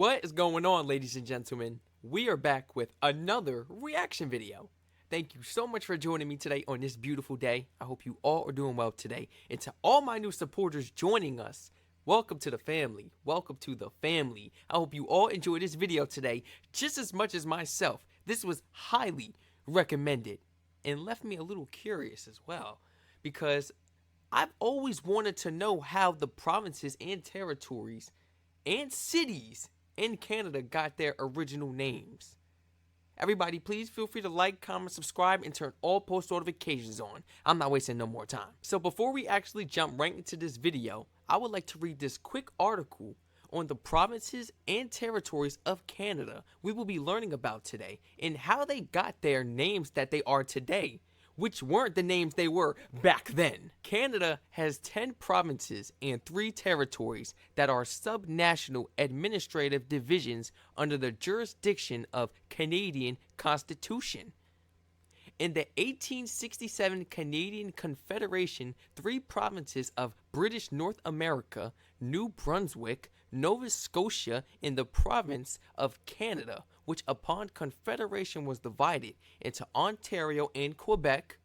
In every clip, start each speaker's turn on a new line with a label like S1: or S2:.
S1: What is going on, ladies and gentlemen? We are back with another reaction video. Thank you so much for joining me today on this beautiful day. I hope you all are doing well today. And to all my new supporters joining us, welcome to the family. Welcome to the family. I hope you all enjoyed this video today just as much as myself. This was highly recommended and left me a little curious as well, because I've always wanted to know how the provinces and territories and cities in Canada got their original names. Everybody, please feel free to like, comment, subscribe, and turn all post notifications on. I'm not wasting no more time. So before we actually jump right into this video, I would like to read this quick article on the provinces and territories of Canada we will be learning about today and how they got their names that they are today, which weren't the names they were back then. Canada has 10 provinces and 3 territories that are subnational administrative divisions under the jurisdiction of Canadian Constitution. In the 1867 Canadian Confederation, 3 provinces of British North America, New Brunswick, Nova Scotia, and the province of Canada, which upon Confederation was divided into Ontario and Quebec,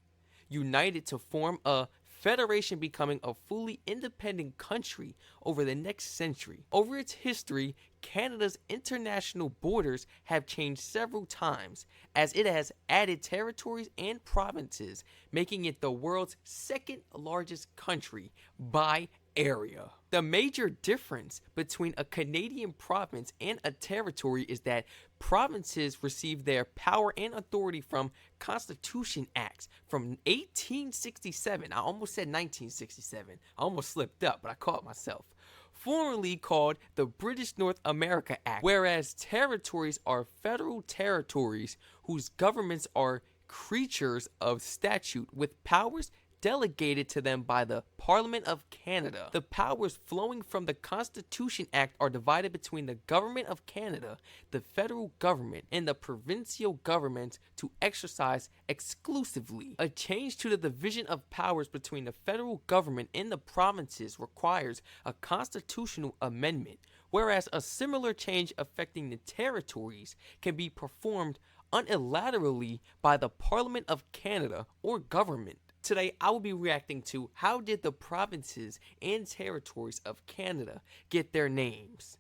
S1: united to form a federation, becoming a fully independent country over the next century. Over its history, Canada's international borders have changed several times as it has added territories and provinces, making it the world's second largest country by area. The major difference between a Canadian province and a territory is that provinces receive their power and authority from Constitution Acts from 1867. I almost said 1967. I almost slipped up, but I caught myself. Formerly called the British North America Act, whereas territories are federal territories whose governments are creatures of statute with powers delegated to them by the Parliament of Canada. The powers flowing from the Constitution Act are divided between the Government of Canada, the federal government, and the provincial government to exercise exclusively. A change to the division of powers between the federal government and the provinces requires a constitutional amendment, whereas a similar change affecting the territories can be performed unilaterally by the Parliament of Canada or government. Today, I will be reacting to how did the provinces and territories of Canada get their names.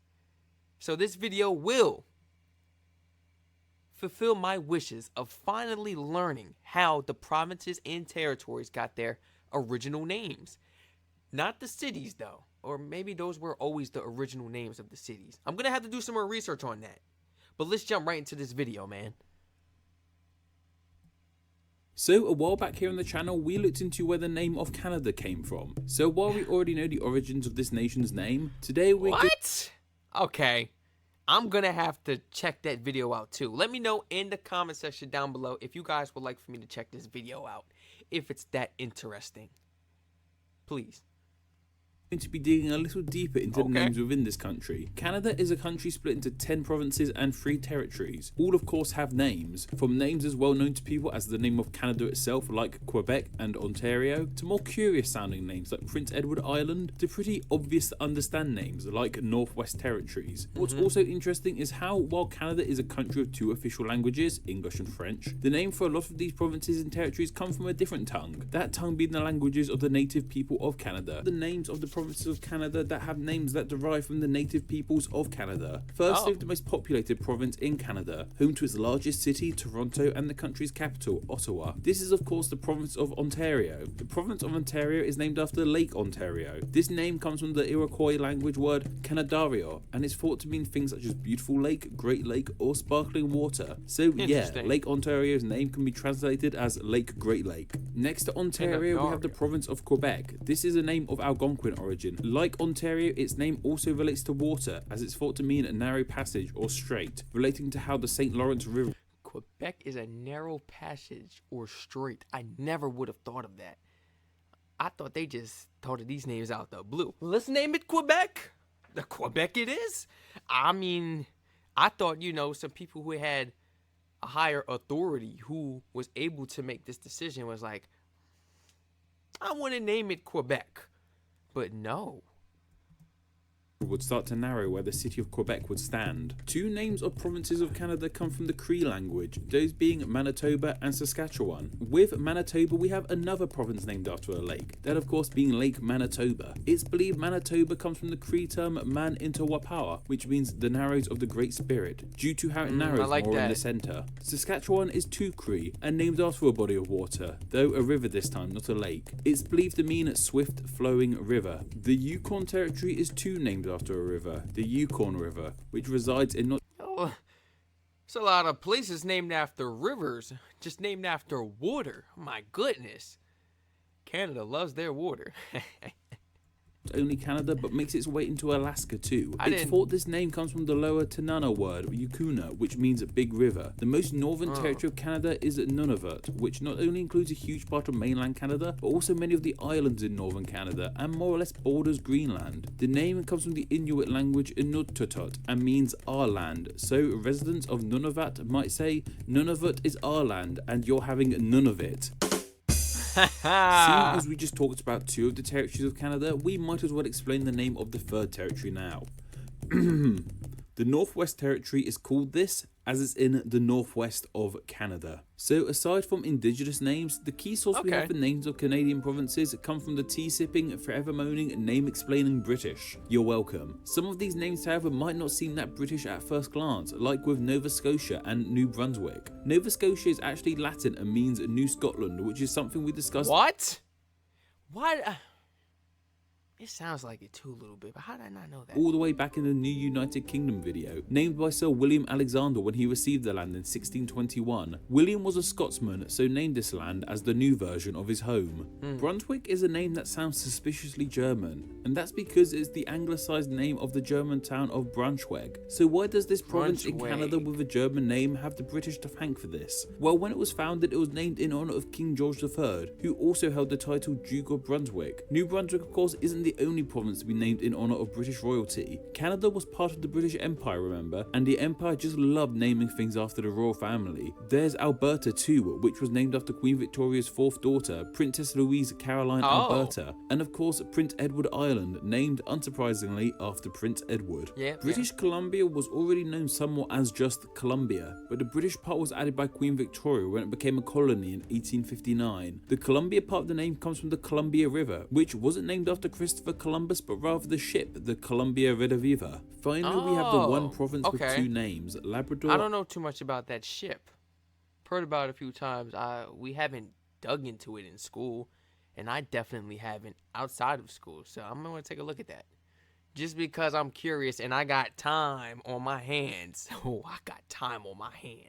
S1: So this video will fulfill my wishes of finally learning how the provinces and territories got their original names. Not the cities though, or maybe those were always the original names of the cities. I'm gonna have to do some more research on that. But let's jump right into this video, man.
S2: So a while back here on the channel, we looked into where the name of Canada came from. So while we already know the origins of this nation's name, today we're
S1: What? Okay. I'm gonna have to check that video out too. Let me know in the comment section down below if you guys would like for me to check this video out, if it's that interesting. Please.
S2: going to be digging a little deeper into the names within this country. Canada is a country split into 10 provinces and 3 territories. All of course have names, from names as well known to people as the name of Canada itself like Quebec and Ontario, to more curious sounding names like Prince Edward Island, to pretty obvious to understand names like Northwest Territories. What's also interesting is how, while Canada is a country of 2 official languages, English and French, the name for a lot of these provinces and territories come from a different tongue, that tongue being the languages of the native people of Canada. The names of the provinces of Canada that have names that derive from the native peoples of Canada. Firstly, the most populated province in Canada, home to its largest city, Toronto, and the country's capital, Ottawa. This is of course the province of Ontario. The province of Ontario is named after Lake Ontario. This name comes from the Iroquois language word Canadario, and is thought to mean things such as beautiful lake, great lake, or sparkling water. So yeah, Lake Ontario's name can be translated as Lake Great Lake. Next to Ontario, we have the province of Quebec. This is a name of Algonquin origin. Like Ontario, its name also relates to water, as it's thought to mean a narrow passage or strait, relating to how the St. Lawrence River.
S1: Quebec is a narrow passage or strait. I never would have thought of that. I thought they just thought of these names out the blue. Let's name it Quebec. The Quebec it is. I mean, I thought, you know, some people who had a higher authority who was able to make this decision was like, I want to name it Quebec. But no.
S2: would start to narrow where the city of Quebec would stand. Two names of provinces of Canada come from the Cree language, those being Manitoba and Saskatchewan. With Manitoba, we have another province named after a lake, that of course being Lake Manitoba. It's believed Manitoba comes from the Cree term Man Intawapawa, which means the narrows of the Great Spirit, due to how it narrows more in the centre. Saskatchewan is too Cree and named after a body of water, though a river this time, not a lake. It's believed to mean swift flowing river. The Yukon Territory is too named after a river, the Yukon River, which resides in
S1: Oh, there's a lot of places named after rivers, just named after water. My goodness. Canada loves their water.
S2: only Canada, but makes its way into Alaska too. It's thought this name comes from the lower Tanana word, Yukuna, which means big river. The most northern territory of Canada is Nunavut, which not only includes a huge part of mainland Canada, but also many of the islands in northern Canada, and more or less borders Greenland. The name comes from the Inuit language Inuktitut, and means our land, so residents of Nunavut might say, Nunavut is our land, and you're having none of it. Seeing as we just talked about two of the territories of Canada, we might as well explain the name of the third territory now. The Northwest Territory is called this as it's in the northwest of Canada. So aside from Indigenous names, the key source we have for names of Canadian provinces come from the tea-sipping, forever-moaning, name-explaining British. You're welcome. Some of these names, however, might not seem that British at first glance, like with Nova Scotia and New Brunswick. Nova Scotia is actually Latin and means New Scotland, which is something we discussed.
S1: What? What? It sounds like it too a little bit, but how did I not know that?
S2: All the way back in the New United Kingdom video, named by Sir William Alexander when he received the land in 1621. William was a Scotsman, so named this land as the new version of his home. Brunswick is a name that sounds suspiciously German, and that's because it's the anglicised name of the German town of Braunschweig. So why does this province in Canada with a German name have the British to thank for this? Well, when it was founded, it was named in honour of King George III, who also held the title Duke of Brunswick. New Brunswick, of course, isn't the only province to be named in honour of British royalty. Canada was part of the British Empire, remember, and the Empire just loved naming things after the royal family. There's Alberta too, which was named after Queen Victoria's fourth daughter, Princess Louise Caroline Alberta, and of course Prince Edward Island, named unsurprisingly after Prince Edward. British Columbia was already known somewhat as just Columbia, but the British part was added by Queen Victoria when it became a colony in 1859. The Columbia part of the name comes from the Columbia River, which wasn't named after Christopher Columbus, but rather the ship, the Columbia Redeviva. Finally, we have the one province with two names, Labrador.
S1: I don't know too much about that ship. Heard about it a few times. We haven't dug into it in school, and I definitely haven't outside of school, so I'm going to take a look at that. Just because I'm curious and I got time on my hands. Oh, I got time on my hands.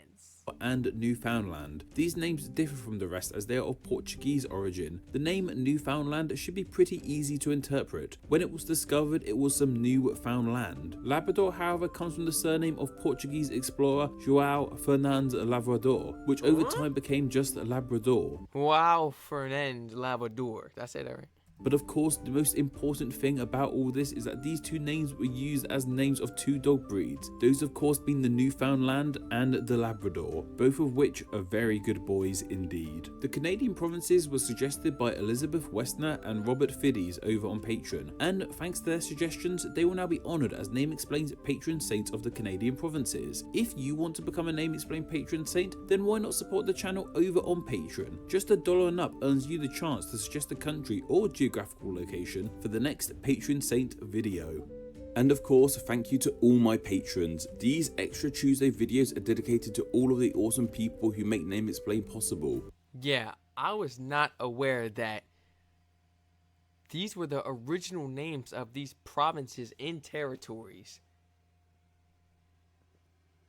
S2: And Newfoundland. These names differ from the rest as they are of Portuguese origin. The name Newfoundland should be pretty easy to interpret. When it was discovered, it was some new found land. Labrador, however, comes from the surname of Portuguese explorer João Fernandes Lavrador, which over time became just Labrador.
S1: Wow, Fernandes Labrador. Did I say that right?
S2: But of course, the most important thing about all this is that these two names were used as names of two dog breeds. Those of course being the Newfoundland and the Labrador, both of which are very good boys indeed. The Canadian provinces were suggested by Elizabeth Westner and Robert Fiddies over on Patreon, and thanks to their suggestions, they will now be honoured as Name Explain's patron saints of the Canadian provinces. If you want to become a Name Explain patron saint, then why not support the channel over on Patreon? Just $1 and up earns you the chance to suggest a country or geographical location for the next patron saint video. And of course, thank you to all my patrons. These extra Tuesday videos are dedicated to all of the awesome people who make Name Explain possible.
S1: Yeah, I was not aware that these were the original names of these provinces and territories.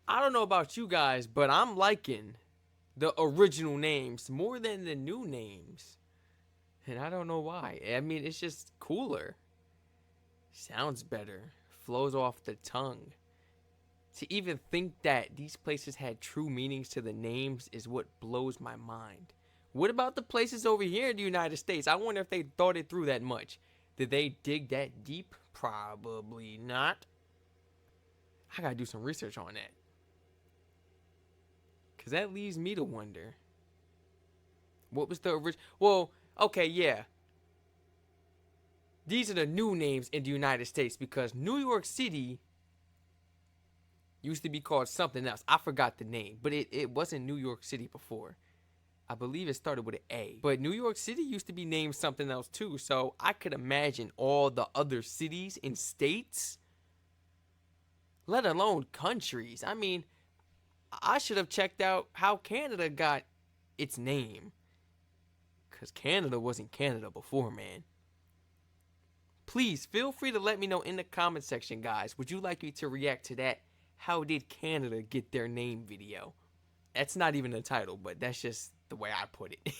S1: I don't know about you guys, but I'm liking the original names more than the new names. And I don't know why. I mean, it's just cooler. Sounds better. Flows off the tongue. To even think that these places had true meanings to the names is what blows my mind. What about the places over here in the United States? I wonder if they thought it through that much. Did they dig that deep? Probably not. I gotta do some research on that. Because that leaves me to wonder. What was the original? Well, okay, yeah. These are the new names in the United States because New York City used to be called something else. I forgot the name, but it wasn't New York City before. I believe it started with an A. But New York City used to be named something else too, so I could imagine all the other cities and states, let alone countries. I mean, I should have checked out how Canada got its name, because Canada wasn't Canada before, man. Please feel free to let me know in the comment section, guys. Would you like me to react to that "How did Canada get their name" video? That's not even the title, but that's just the way I put it.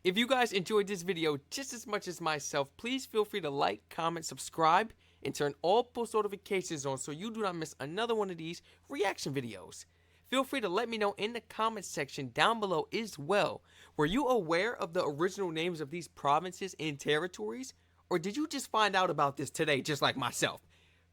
S1: If you guys enjoyed this video just as much as myself, please feel free to like, comment, subscribe, and turn all post notifications on so you do not miss another one of these reaction videos. Feel free to let me know in the comment section down below as well. Were you aware of the original names of these provinces and territories? Or did you just find out about this today just like myself?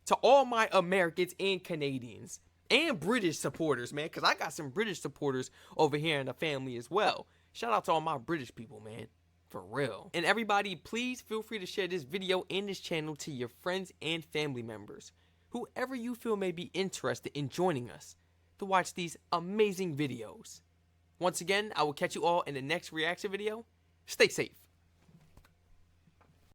S1: To all my Americans and Canadians and British supporters, man, because I got some British supporters over here in the family as well. Shout out to all my British people, man. For real. And everybody, please feel free to share this video and this channel to your friends and family members. Whoever you feel may be interested in joining us to watch these amazing videos. Once again, I will catch you all in the next reaction video. Stay safe.